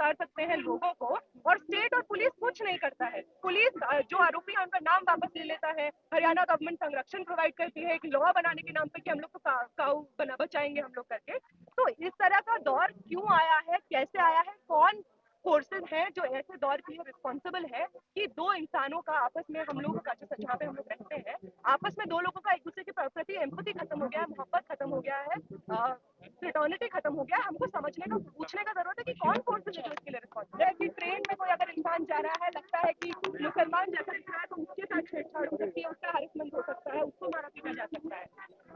उतार सकते हैं लोगों को, और स्टेट और पुलिस कुछ नहीं करता है। पुलिस जो आरोपी है उनका नाम वापस ले लेता है। हरियाणा गवर्नमेंट संरक्षण प्रोवाइड करती है एक लॉ बनाने के नाम पे कि हम लोग को काऊ बना बचाएंगे हम लोग करके। तो इस तरह का दौर क्यों आया है, कैसे आया है, कौन फोर्सेज हैं जो ऐसे दौर के लिए रिस्पॉन्सिबल है कि दो इंसानों का आपस में, हम लोगों का जहाँ पे हम लोग रहते हैं, आपस में दो लोगों का एक दूसरे के प्रति एम्पैथी खत्म हो गया है, मोहब्बत खत्म हो गया है, फ्रेटर्निटी खत्म हो गया है। हमको समझने का, पूछने का जरूरत है कि कौन फोर्सेज है जो इसके लिए रिस्पॉन्सिबल है। कि ट्रेन में कोई अगर इंसान जा रहा है, लगता है कि मुसलमान जैसा दिख रहा है तो उसके साथ छेड़छाड़ हो सकती है, उसका हरेसमेंट हो सकता है, उसको मारा पीटा जा सकता है।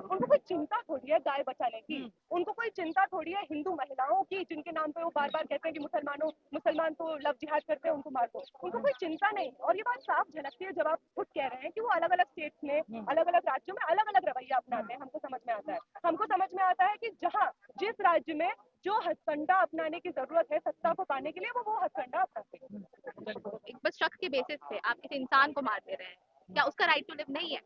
उनको कोई चिंता थोड़ी है गाय बचाने की, उनको कोई चिंता थोड़ी है हिंदू महिलाओं की जिनके नाम पे वो बार बार कहते हैं कि मुसलमान तो लव जिहाद करते हैं, उनको मार दो। उनको कोई चिंता नहीं। और ये बात साफ झलकती है जब आप खुद कह रहे हैं कि वो अलग अलग स्टेट्स में, अलग अलग राज्यों में अलग अलग रवैया अपनाते हैं। हमको समझ में आता है, हमको समझ में आता है कि जहाँ जिस राज्य में जो हथकंडा अपनाने की जरूरत है सत्ता को पाने के लिए, वो हथकंडा अपनाते हैं। एक बस शक के बेसिस पे आप किसी इंसान को मार दे रहे हैं, क्या उसका राइट टू लिव नहीं है?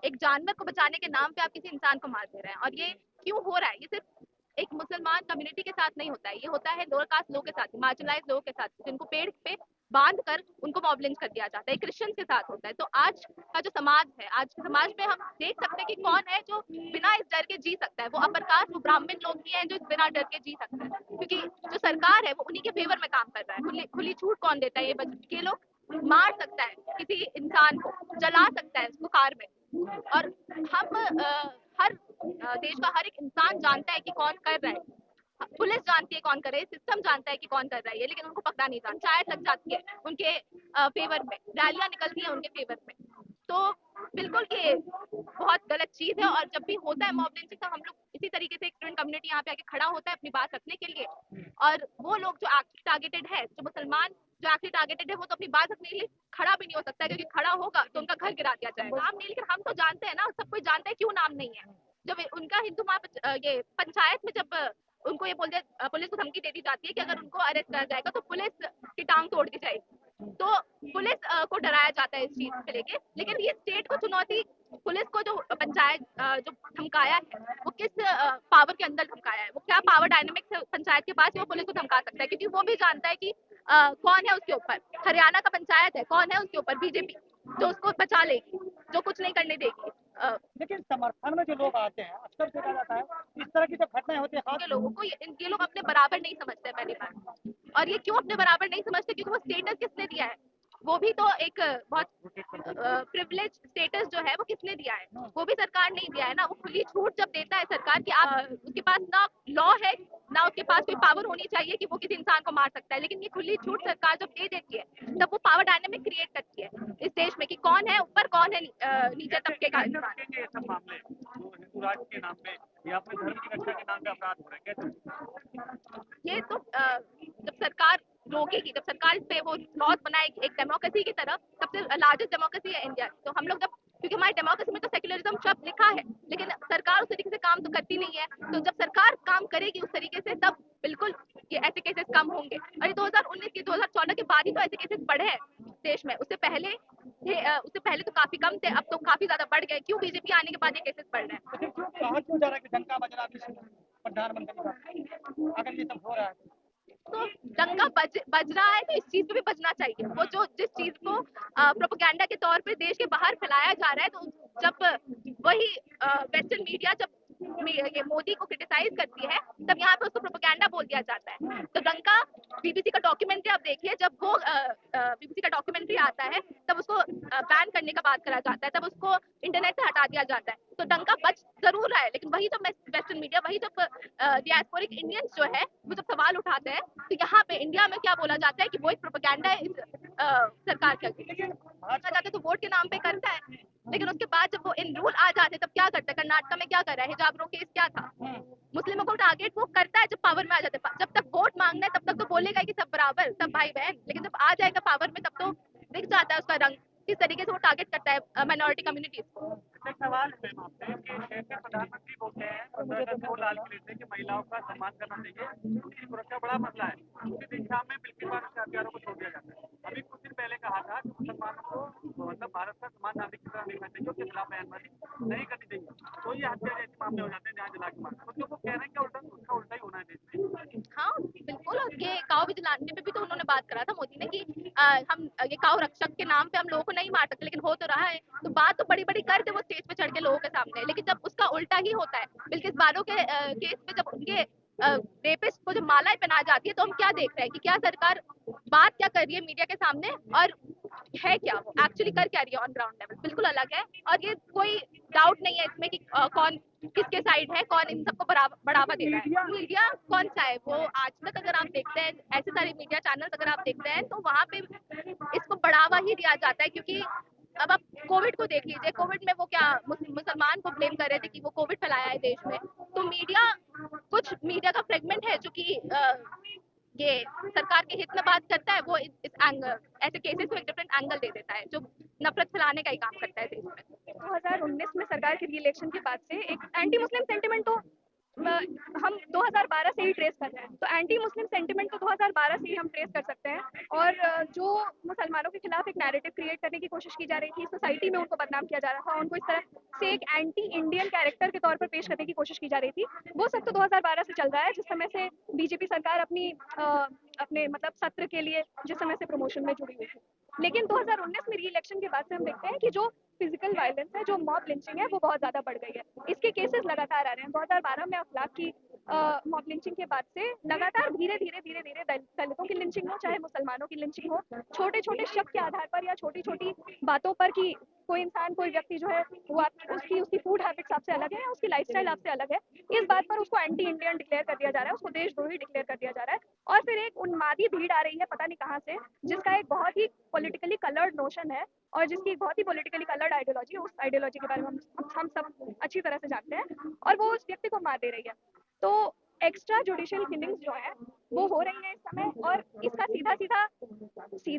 एक जानवर को बचाने के नाम पे आप किसी इंसान को मार दे रहे हैं। और ये क्यों हो रहा है? ये सिर्फ एक मुसलमान कम्युनिटी के साथ नहीं होता है, ये होता है लोअर कास्ट लोगों के साथ, मार्जिनलाइज लोगों के साथ, जिनको पेड़ पे बांध कर उनको मॉब लिंच कर दिया जाता है। क्रिश्चियंस के साथ होता है। तो आज का जो समाज है, आज के समाज में हम देख सकते हैं कि कौन है जो बिना इस डर के जी सकता है। वो अपर कास्ट, वो ब्राह्मण लोग भी हैं जो बिना डर के जी सकते हैं, क्योंकि जो सरकार है वो उन्हीं के फेवर में काम कर रहा है। खुली छूट कौन देता है? ये लोग मार सकता है किसी इंसान को, जला सकता है उसको कार में। और हम हर देश का हर एक इंसान जानता है कि कौन कर रहा है। पुलिस जानती है कौन कर रहा है, सिस्टम जानता है कि कौन कर रहा है, लेकिन उनको पकड़ा नहीं जाता। पंचायत लग जाती है उनके फेवर में, रैलियां निकलती है उनके फेवर में। तो बिल्कुल ये बहुत गलत चीज है। और जब भी होता है मॉब लिंचिंग, तो हम लोग इसी तरीके से स्टूडेंट कम्युनिटी यहाँ पे आके खड़ा होता है अपनी बात रखने के लिए। और वो लोग जो एक्चुअली टारगेटेड है, जो मुसलमान जो एक्चुअली टारगेटेड है, वो तो अपनी बात रखने के लिए खड़ा भी नहीं हो सकता है, क्योंकि खड़ा होगा तो उनका घर गिरा दिया जाएगा। नाम नहीं, लेकिन हम तो जानते हैं ना, सब कोई जानता है क्यों नाम नहीं है। जब उनका हिंदू ये पंचायत में जब उनको ये बोल दिया, पुलिस को धमकी दे दी जाती है कि अगर उनको अरेस्ट किया जाएगा तो पुलिस की टांग तोड़ दी जाएगी। तो पुलिस को डराया जाता है इस चीज से लेके। लेकिन ये स्टेट को चुनौती, पुलिस को जो पंचायत जो धमकाया है, वो किस पावर के अंदर धमकाया है, वो क्या पावर डायनेमिक्स है पंचायत के पास, वो पुलिस को धमका सकता है, क्योंकि वो भी जानता है कि कौन है उसके ऊपर। हरियाणा का पंचायत है, कौन है उसके ऊपर? बीजेपी, जो उसको बचा लेगी, जो कुछ नहीं करने देगी। लेकिन समर्थन में जो लोग आते हैं, अक्सर देखा जाता है इस तरह की जब घटनाएं होती है, खास लोगों को ये लोग अपने बराबर नहीं समझते पहली बात। और ये क्यों अपने बराबर नहीं समझते? क्योंकि वो स्टेटस किसने दिया है? वो भी तो एक बहुत प्रिविलेज स्टेटस जो है वो किसने दिया है? वो भी सरकार नहीं दिया है ना। वो खुली छूट जब देता है सरकार की, आप उसके पास ना लॉ है, ना उसके पास कोई पावर होनी चाहिए कि वो किसी इंसान को मार सकता है, लेकिन ये खुली छूट सरकार जब दे देती है, तब वो पावर डायनेमिक क्रिएट करती है इस देश में कि कौन है ऊपर, कौन है नीचे तबके का इंसान। ये सब मामले जो हिंदू राष्ट्र के नाम पे या अपने धर्म की रक्षा के नाम पे अपराध हो रहे हैं, कैसे? ये तो जब सरकार रोकेगी, जब सरकार इस पे वो लॉज बनाएगी एक डेमोक्रेसी की तरफ, सबसे लार्जेस्ट डेमोक्रेसी है इंडिया की, तो हम लोग जब, क्योंकि हमारी डेमोक्रेसी में तो सेक्युलरिज्म शब्द लिखा है, लेकिन सरकार उस तरीके से काम तो करती नहीं है। तो जब सरकार काम करेगी उस तरीके से, तब बिल्कुल ये ऐसे केसेस कम होंगे। और ये 2019 के 2014 के बाद ही तो ऐसे केसेस बढ़े हैं देश में। उससे पहले तो काफी कम थे, अब तो काफी ज्यादा बढ़ गए। क्यों? बीजेपी आने के बाद ये केसेस बढ़ रहे हैं। लेकिन क्यों कहा क्यों जा रहा है कि डंका बजना भी प्रधानमंत्री का, अगर ये सब हो रहा है तो डंका बज रहा है तो इस चीज पे भी बजना चाहिए। वो जो जिस चीज को प्रोपेगेंडा के तौर पे देश के बाहर फैलाया जा रहा है, तो जब वही वेस्टर्न मीडिया जब ये मोदी को क्रिटिसाइज करती है, तब यहाँ पे उसको प्रोपेगेंडा बोल दिया जाता है। तो डंका, बीबीसी का डॉक्यूमेंट्री आप देखिए, जब वो बीबीसी का डॉक्यूमेंट्री आता है, तब उसको बैन करने का बात करा जाता है, तब उसको इंटरनेट से हटा दिया जाता है। तो डंका बच जरूर रहा है, लेकिन वही जब वेस्टर्न मीडिया, वही जब डियास्पोरिक इंडियंस जो है वो जब सवाल उठाते हैं, तो यहाँ पे इंडिया में क्या बोला जाता है कि वो एक प्रोपेगेंडा है इस सरकार का। जाता है तो वोट के नाम पे करता है, लेकिन उसके बाद जब वो इन रूल आ जाते हैं तब क्या करता है? कर्नाटक में क्या कर रहा है? हिजाब रो केस क्या था? मुस्लिमों को टारगेट वो करता है जब पावर में आ जाते हैं। जब तक वोट मांगना है तब तक तो बोलेगा कि सब बराबर, सब भाई बहन, लेकिन जब आ जाएगा पावर में, तब तो दिख जाता है उसका रंग, किस तरीके से वो टारगेट करता है माइनॉरिटी कम्युनिटीज को। एक सवाल है मैम आपसे कि ऐसे प्रधानमंत्री बोलते हैं वो लाल किले से कि महिलाओं का सम्मान करना चाहिए, उनकी सुरक्षा बड़ा मसला है, उसी दिन शाम में बिल्किस बानो के हथियारों को छोड़ दिया जाता है। अभी कुछ दिन पहले कहा था कि मुसलमानों को मतलब भारत का सम्मान नागरिक की तरह देखना चाहिए, उसके खिलाफ बयानबाजी नहीं करनी चाहिए, तो ये हत्या जैसे मामले हो जाते हैं जहाँ जला के मारते हैं। तो जो वो कह रहे हैं कि उल्टा उसका उल्टा ही होना है देश में। हाँ बिल्कुल, और ये काव भी जलाने पे भी बात करा था मोदी ने कि हम ये काऊ रक्षक के नाम पे हम लोगों को नहीं मार सकते, लेकिन हो तो रहा है। तो बात तो बड़ी बड़ी करते वो स्टेज पे चढ़ के लोगों के सामने, लेकिन जब उसका उल्टा ही होता है, बिल्किस बानो के केस पे जब उनके रेपिस्ट को जब मालाएं पहनाई जाती है, तो हम क्या देख रहे हैं कि क्या सरकार बात क्या कर रही है मीडिया के सामने, और है क्या वो एक्चुअली कर क्या रही है ऑन ग्राउंड लेवल, बिल्कुल अलग है। और ये कोई डाउट नहीं है इसमें कि कौन किसके साइड है, कौन इन सबको बढ़ावा दे रहा है। मीडिया कौन सा है वो, आज तक अगर आप देखते हैं ऐसे सारे मीडिया चैनल्स अगर आप देखते हैं, तो वहाँ पे इसको बढ़ावा ही दिया जाता है। क्योंकि अब आप कोविड को देख लीजिए, कोविड में वो क्या मुसलमान को ब्लेम कर रहे थे कि वो कोविड फैलाया है देश में। तो मीडिया, कुछ मीडिया का फ्रेगमेंट है जो कि ये सरकार के हित में बात करता है, वो इस एंगल ऐसे केसेस को एक डिफरेंट एंगल दे देता है, जो नफरत फैलाने का ही काम करता है देश में। 2019 में सरकार के री इलेक्शन के बाद से एक एंटी मुस्लिम सेंटिमेंट तो हम 2012 से ही ट्रेस कर रहे हैं। तो एंटी मुस्लिम सेंटिमेंट तो 2012 से ही हम ट्रेस कर सकते हैं। और जो मुसलमानों के खिलाफ एक नैरेटिव क्रिएट करने की कोशिश की जा रही थी, सोसाइटी में उनको बदनाम किया जा रहा था, उनको इस तरह से एक एंटी इंडियन कैरेक्टर के तौर पर पेश करने की कोशिश की जा रही थी, वो सब तो 2012 से चल रहा है, जिस समय से बीजेपी सरकार अपने मतलब सत्र के लिए जिस समय से प्रमोशन में जुड़ी हुई थी। लेकिन 2019 में री इलेक्शन के बाद से हम देखते हैं कि जो फिजिकल वायलेंस है, जो मॉब लिंचिंग है, वो बहुत ज्यादा बढ़ गई है। इसके केसेस लगातार आ रहे हैं। 2012 में अखलाक की मॉब लिंचिंग के बाद से लगातार धीरे धीरे दलितों की लिंचिंग हो, चाहे मुसलमानों की लिंचिंग हो, छोटे छोटे शक के आधार पर या छोटी छोटी बातों पर कि कोई इंसान, कोई व्यक्ति जो है वो उसकी फूड हैबिट्स आपसे अलग है या उसकी लाइफस्टाइल आपसे अलग है, इस बात पर उसको एंटी इंडियन डिक्लेयर कर दिया जा रहा है, उसको देशद्रोही डिक्लेयर कर दिया जा रहा है। और फिर एक उन्मादी भीड़ आ रही है पता नहीं कहाँ से, जिसका एक बहुत ही पॉलिटिकली कलर्ड नोशन है और जिसकी बहुत ही पॉलिटिकली कलर्ड आइडियोलॉजी है। उस आइडियोलॉजी के बारे में हम सब अच्छी तरह से जानते हैं, और वो उस व्यक्ति को मार दे रही है। तो एक्स्ट्रा जुडिशियल किलिंग्स जो है वो हो रही है इस समय, और इसका सीधा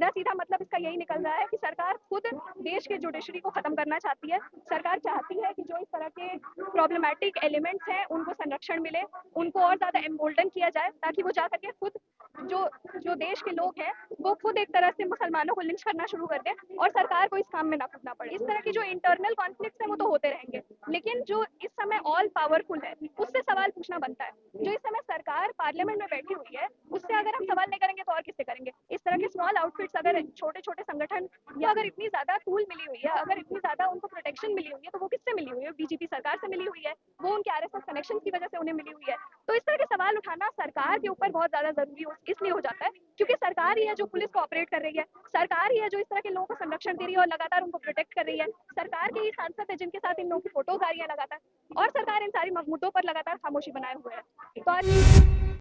सीधा मतलब इसका यही निकल रहा है कि सरकार खुद देश के जुडिशरी को खत्म करना चाहती है। सरकार चाहती है कि जो इस तरह के प्रॉब्लमैटिक एलिमेंट्स हैं उनको संरक्षण मिले, उनको और ज्यादा एम्बोल्डन किया जाए, ताकि वो जा करके खुद जो देश के लोग हैं वो खुद एक तरह से मुसलमानों को लिंच करना शुरू कर दे और सरकार को इस काम में ना कूदना पड़े। इस तरह की जो इंटरनल कॉन्फ्लिक्ट्स हैं वो तो होते रहेंगे, लेकिन जो इस समय ऑल पावरफुल है उससे सवाल पूछना बनता है। जो इस समय सरकार पार्लियामेंट में बैठी हुई है, उससे अगर हम सवाल नहीं करेंगे तो और किससे करेंगे? इस तरह के स्मॉल आउटफिट्स, अगर छोटे छोटे संगठन, या अगर इतनी ज्यादा टूल मिली हुई है, अगर इतनी ज्यादा उनको प्रोटेक्शन मिली हुई है, तो वो किससे मिली हुई है? बीजेपी सरकार से मिली हुई है, वो उनके आरएसएस कनेक्शन की वजह से उन्हें मिली हुई है। तो इस तरह के सवाल उठाना सरकार के ऊपर बहुत ज्यादा जरूरी इसलिए हो जाता है क्योंकि सरकार ही है जो पुलिस को ऑपरेट कर रही है, सरकार ही है जो इस तरह के लोगों को संरक्षण दे रही है और लगातार उनको प्रोटेक्ट कर रही है, सरकार के ही सांसद है जिनके साथ इन लोगों की फोटोज आ रही है लगातार, और सरकार इन सारी मुद्दों पर लगातार खामोशी बनाए हुए है। तो